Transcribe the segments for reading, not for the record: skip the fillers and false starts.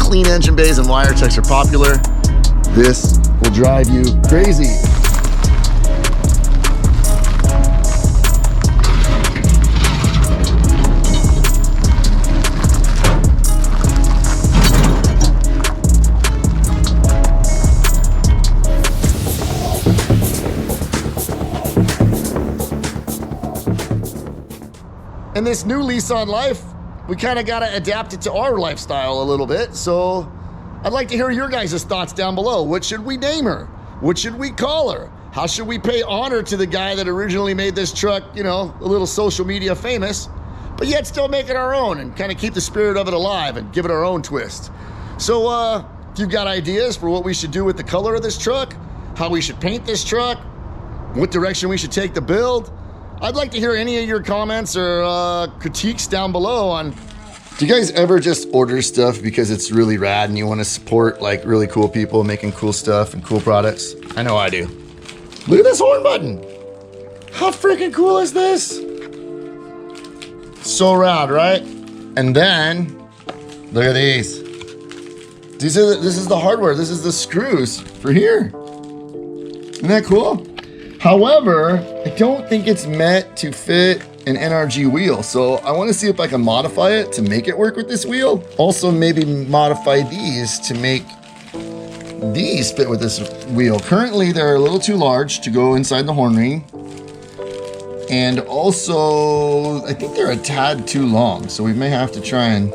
clean engine bays and wire checks are popular, this will drive you crazy. In this new lease on life, we kind of got to adapt it to our lifestyle a little bit. So I'd like to hear your guys' thoughts down below. What should we name her? What should we call her? How should we pay honor to the guy that originally made this truck, you know, a little social media famous, but yet still make it our own and kind of keep the spirit of it alive and give it our own twist. So if you've got ideas for what we should do with the color of this truck, how we should paint this truck, what direction we should take the build, I'd like to hear any of your comments or critiques down below on. Do you guys ever just order stuff because it's really rad and you want to support like really cool people making cool stuff and cool products? I know I do. Look at this horn button. How freaking cool is this? So rad, right? And then look at these. This is the hardware. This is the screws for here. Isn't that cool? However, I don't think it's meant to fit an NRG wheel. So I want to see if I can modify it to make it work with this wheel. Also maybe modify these to make these fit with this wheel. Currently they're a little too large to go inside the horn ring. And also I think they're a tad too long. So we may have to try and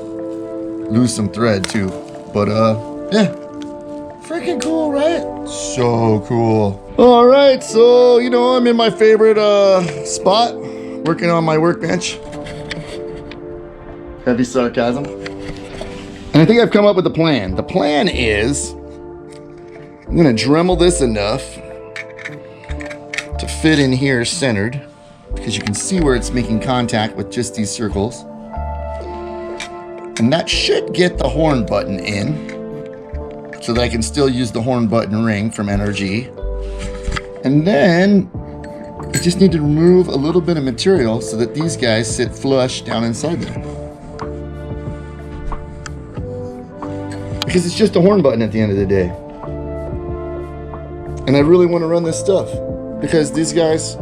lose some thread too. But yeah, freaking cool, right? So cool. All right, so you know, I'm in my favorite spot, working on my workbench. Heavy sarcasm. And I think I've come up with a plan. The plan is I'm gonna Dremel this enough to fit in here centered, because you can see where it's making contact with just these circles. And that should get the horn button in, so that I can still use the horn button ring from NRG. And then I just need to remove a little bit of material so that these guys sit flush down inside there. Because it's just a horn button at the end of the day. And I really want to run this stuff because these guys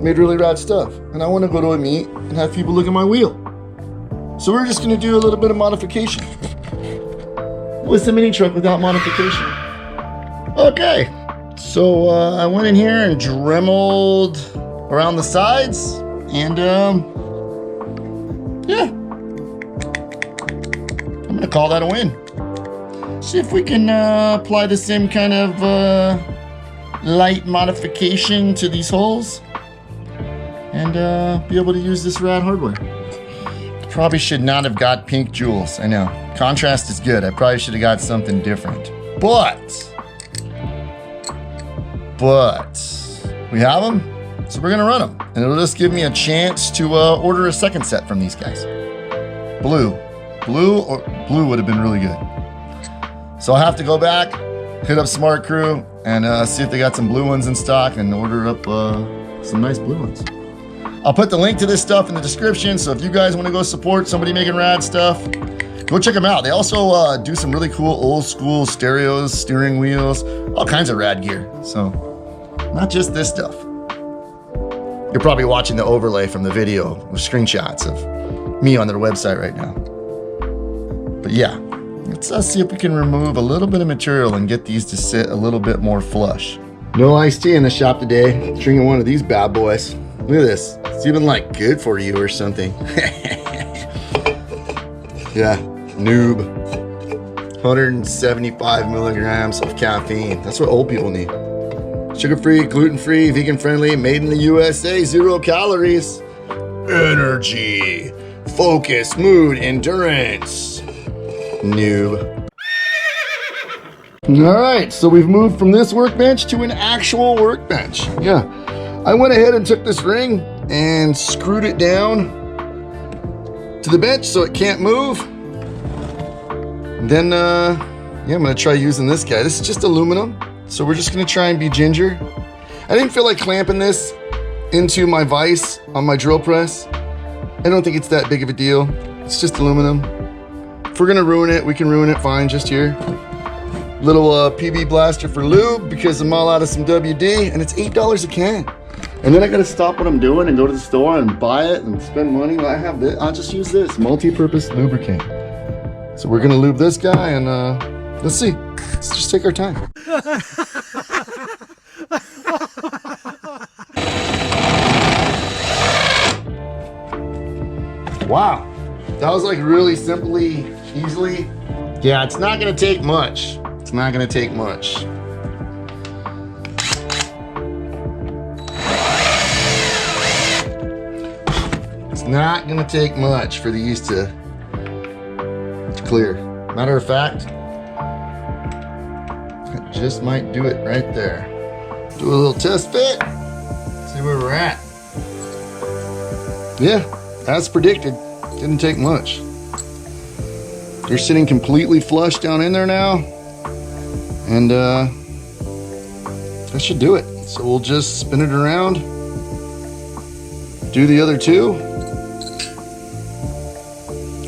made really rad stuff. And I want to go to a meet and have people look at my wheel. So we're just going to do a little bit of modification. What's the Minitruck without modification? Okay. So I went in here and Dremeled around the sides, and yeah, I'm gonna call that a win. See if we can apply the same kind of light modification to these holes and be able to use this rad hardware. Probably should not have got pink jewels. I know, contrast is good. I probably should have got something different, but we have them, so we're gonna run them. And it'll just give me a chance to order a second set from these guys. Blue would have been really good. So I'll have to go back, hit up Smart Crew, and see if they got some blue ones in stock and order up some nice blue ones. I'll put the link to this stuff in the description, so if you guys wanna go support somebody making rad stuff, go check them out. They also do some really cool old school stereos, steering wheels, all kinds of rad gear. So not just this stuff. You're probably watching the overlay from the video with screenshots of me on their website right now. But yeah, let's see if we can remove a little bit of material and get these to sit a little bit more flush. No iced tea in the shop today. Drinking one of these bad boys. Look at this. It's even like good for you or something. Yeah, noob. 175 milligrams of caffeine. That's what old people need. Sugar-free, gluten-free, vegan-friendly, made in the USA, 0 calories. Energy, focus, mood, endurance. Noob. All right, so we've moved from this workbench to an actual workbench. Yeah, I went ahead and took this ring and screwed it down to the bench so it can't move. And then, yeah, I'm gonna try using this guy. This is just aluminum, so we're just gonna try and be ginger. I didn't feel like clamping this into my vise on my drill press. I don't think it's that big of a deal. It's just aluminum. we're gonna ruin it, we can ruin it fine just here. Little PB blaster for lube because I'm all out of some WD, and it's $8 a can. And then I gotta stop what I'm doing and go to the store and buy it and spend money. Well, I have this, I'll just use this multi-purpose lubricant. So we're gonna lube this guy and let's see. Let's just take our time. Wow, that was like really simply, easily. Yeah, it's not gonna take much. It's not gonna take much. It's not gonna take much for these to clear. Matter of fact, I just might do it right there. Do a little test fit, see where we're at. Yeah, as predicted, didn't take much. They're sitting completely flush down in there now. And that should do it. So we'll just spin it around, do the other two.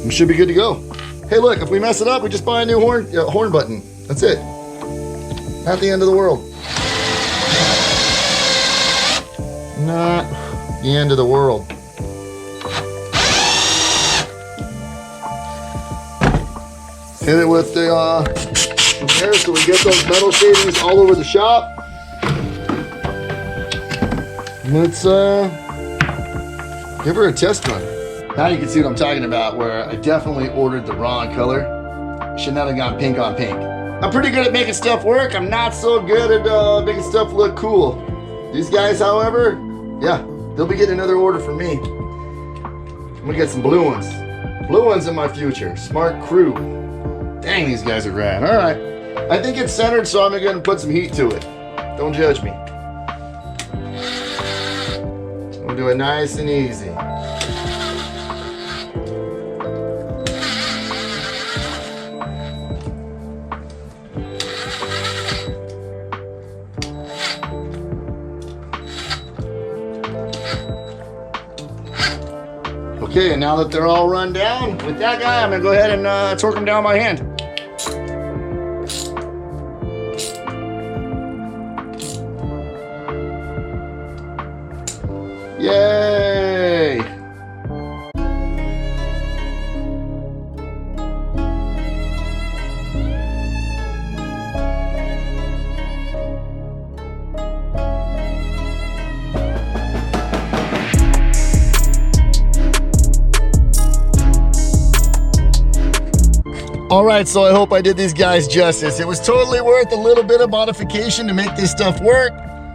We should be good to go. Hey look, if we mess it up, we just buy a new horn button. That's it. Not the end of the world. Not the end of the world. Hit it with the there so we get those metal shavings all over the shop. Let's give her a test run. Now you can see what I'm talking about, where I definitely ordered the wrong color. Should not have gone pink on pink. I'm pretty good at making stuff work. I'm not so good at making stuff look cool. These guys, however, yeah, they'll be getting another order from me. I'm gonna get some blue ones. Blue ones in my future. Smart crew. Dang, these guys are rad. All right. I think it's centered, so I'm going to put some heat to it. Don't judge me. We'll do it nice and easy. Okay, and now that they're all run down, with that guy, I'm going to go ahead and torque them down by hand. Yay! All right, so I hope I did these guys justice. It was totally worth a little bit of modification to make this stuff work.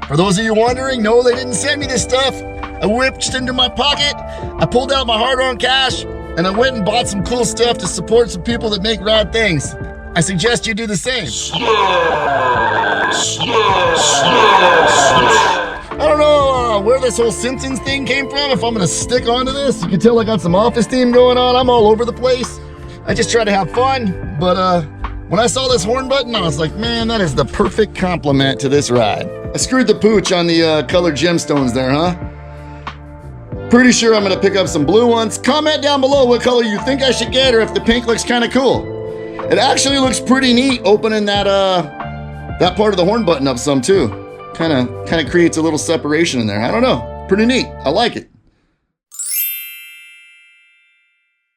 For those of you wondering, no, they didn't send me this stuff. I whipped into my pocket, I pulled out my hard-earned cash, and I went and bought some cool stuff to support some people that make rad things. I suggest you do the same. I don't know where this whole Simpsons thing came from, if I'm gonna stick onto this. You can tell I got some Office theme going on. I'm all over the place. I just try to have fun, but when I saw this horn button, I was like, man, that is the perfect complement to this ride. I screwed the pooch on the colored gemstones there, huh? Pretty sure I'm gonna pick up some blue ones. Comment down below what color you think I should get, or if the pink looks kind of cool. It actually looks pretty neat opening that that part of the horn button up some too. Kind of creates a little separation in there. I don't know, pretty neat. I like it.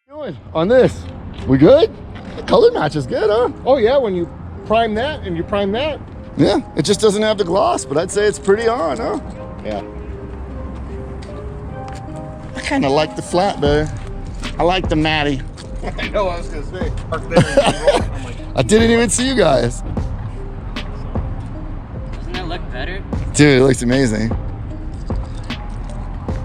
What are you doing on this? We good? The color match is good, huh? Oh yeah, when you prime that and you prime that. Yeah, it just doesn't have the gloss, but I'd say it's pretty on, huh? Yeah. I kind of like the flat there. I like the matty. I know, I was gonna say. Park there and I'm like, I didn't even see you guys. Doesn't that look better? Dude, it looks amazing.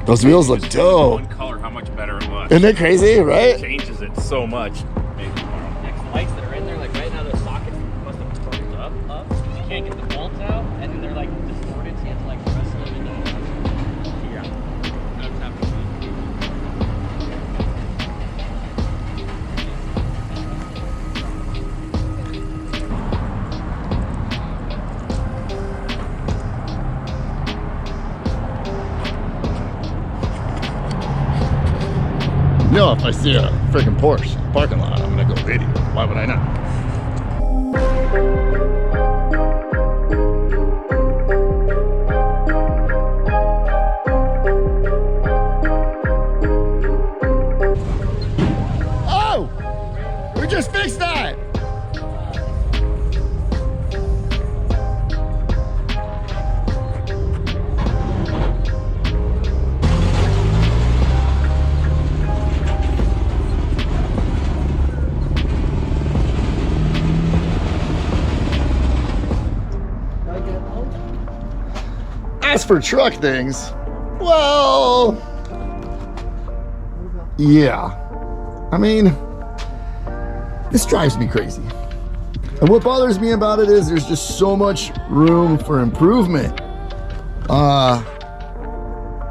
Those wheels look dope. One color, how much better it looks. Isn't it crazy, right? It changes it so much. Next lights that are in there, like right now, the sockets must have been up. You can't get the bolts out, and then they're like distorted, so you have to like press them in. Yeah. That's happening. You know, if I see a freaking Porsche in the parking lot, I'm gonna go video. Why would I not? Oh! We just fixed that! As for truck things, well, yeah. I mean, this drives me crazy. And what bothers me about it is there's just so much room for improvement.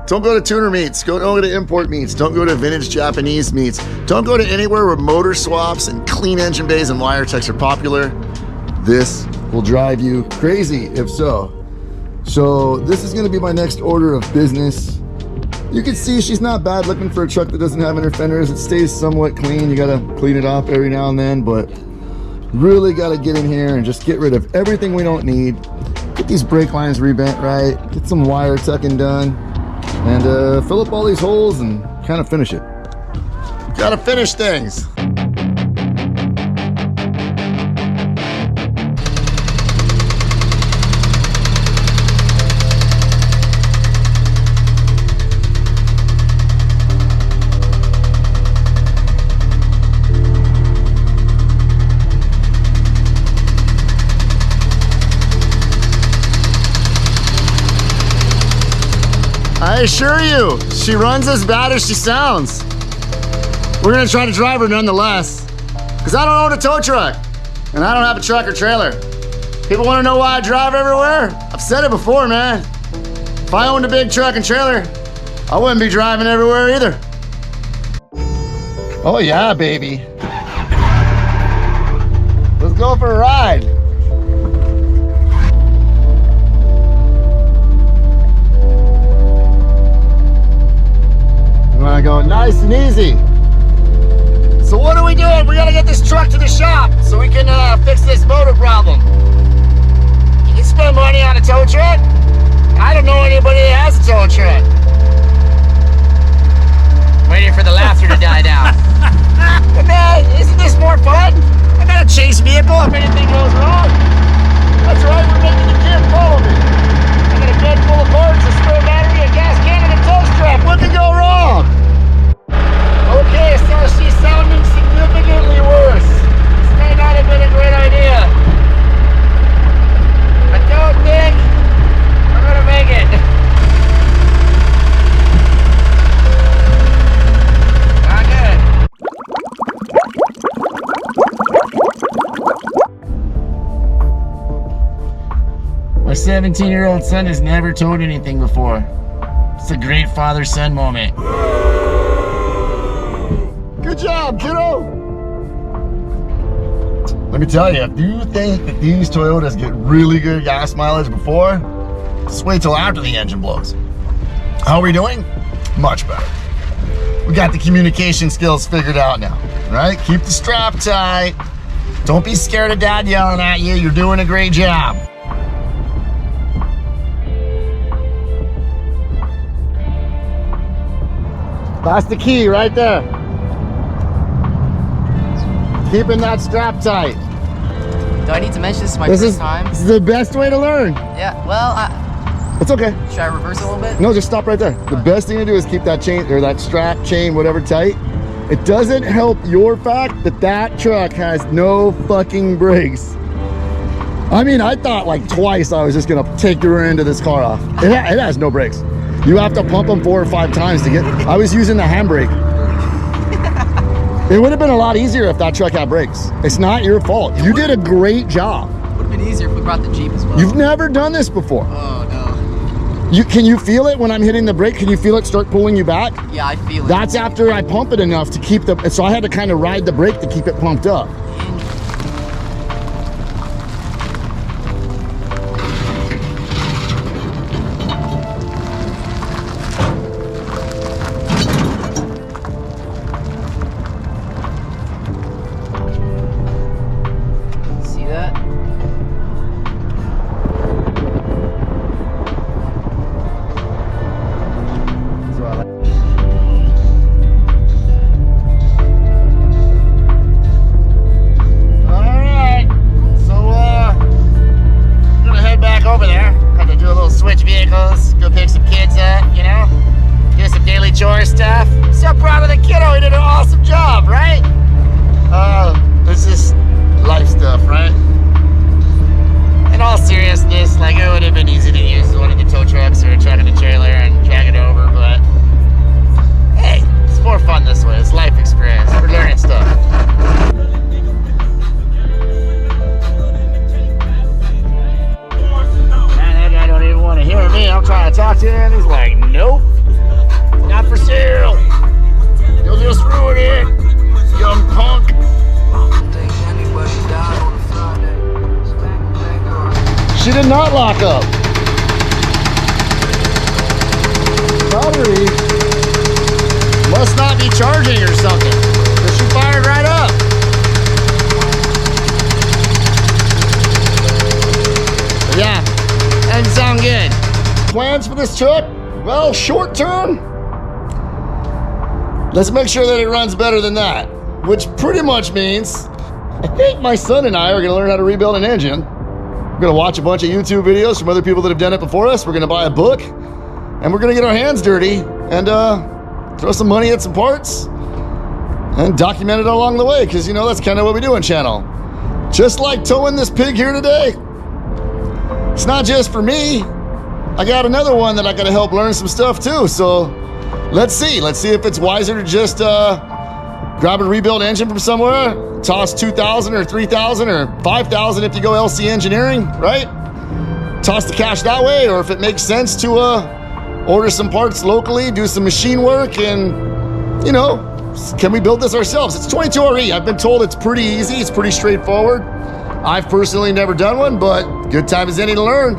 Don't go to tuner meets, don't go to import meets, don't go to vintage Japanese meets, don't go to anywhere where motor swaps and clean engine bays and wire techs are popular. This will drive you crazy if so. So this is gonna be my next order of business. You can see she's not bad looking for a truck that doesn't have inner fenders. It stays somewhat clean. You gotta clean it off every now and then, but really gotta get in here and just get rid of everything we don't need. Get these brake lines rebent right, get some wire tucking done, and fill up all these holes and kind of finish it. Gotta finish things. I assure you, she runs as bad as she sounds. We're gonna try to drive her nonetheless, because I don't own a tow truck, and I don't have a truck or trailer. People wanna know why I drive everywhere? I've said it before, man. If I owned a big truck and trailer, I wouldn't be driving everywhere either. Oh yeah, baby. Let's go for a ride. I go nice and easy. So what are we doing? We gotta get this truck to the shop so we can fix this motor problem. You can spend money on a tow truck. I don't know anybody that has a tow truck. Waiting for the laughter to die down. But man, isn't this more fun? I got a chase vehicle if anything goes wrong. That's right, we're making the kid follow me. I got a bed full of parts, a spare battery, a gas can, and a tow strap. What could go wrong? Okay, so she's sounding significantly worse. This may not have been a great idea. I don't think I'm gonna make it. Not good. My 17-year-old son has never towed anything before. It's a great father-son moment. Good job, kiddo! Let me tell you, if you think that these Toyotas get really good gas mileage before, just wait till after the engine blows. How are we doing? Much better. We got the communication skills figured out now, right? Keep the strap tight. Don't be scared of dad yelling at you. You're doing a great job. That's the key right there. Keeping that strap tight. Do I need to mention this is my first time? This is the best way to learn. Yeah, well, It's okay. should I reverse a little bit? No, just stop right there. The best thing to do is keep that chain or that strap, chain, whatever tight. It doesn't help your fact that that truck has no fucking brakes. I mean, I thought like twice I was just gonna take the rear end of this car off. It has no brakes. You have to pump them 4 or 5 times to get. I was using the handbrake. It would have been a lot easier if that truck had brakes. It's not your fault. You did a great job. Would have been easier if we brought the Jeep as well. You've never done this before. Oh, no. Can you feel it when I'm hitting the brake? Can you feel it start pulling you back? Yeah, I feel it. That's after I pump it enough to keep the, so I had to kind of ride the brake to keep it pumped up. chore stuff. So proud of the kiddo. He did an awesome job, right? It's just life stuff, right? In all seriousness, like it would have been easy to use one of the tow trucks or a truck and a trailer and drag it over, but hey, it's more fun this way. It's life experience. We're learning stuff. Man, that guy don't even want to hear me. I'm trying to talk to him. He's like, nope, not for sale. You'll just ruin it, young punk. She did not lock up. Battery must not be charging or something, because she fired right up. But yeah, doesn't sound good. Plans for this truck? Well, short term, let's make sure that it runs better than that, which pretty much means I think my son and I are gonna learn how to rebuild an engine. We're gonna watch a bunch of YouTube videos from other people that have done it before us. We're gonna buy a book, and we're gonna get our hands dirty and throw some money at some parts and document it along the way, because you know that's kind of what we do on channel. Just like towing this pig here today. It's not just for me. I got another one that I gotta help learn some stuff too. So let's see if it's wiser to just grab a rebuild engine from somewhere, toss 2,000 or 3,000 or 5,000 if you go LC engineering, right? Toss the cash that way, or if it makes sense to order some parts locally, do some machine work, and you know, can we build this ourselves? It's 22RE. I've been told it's pretty easy, it's pretty straightforward. I've personally never done one, but good time as any to learn.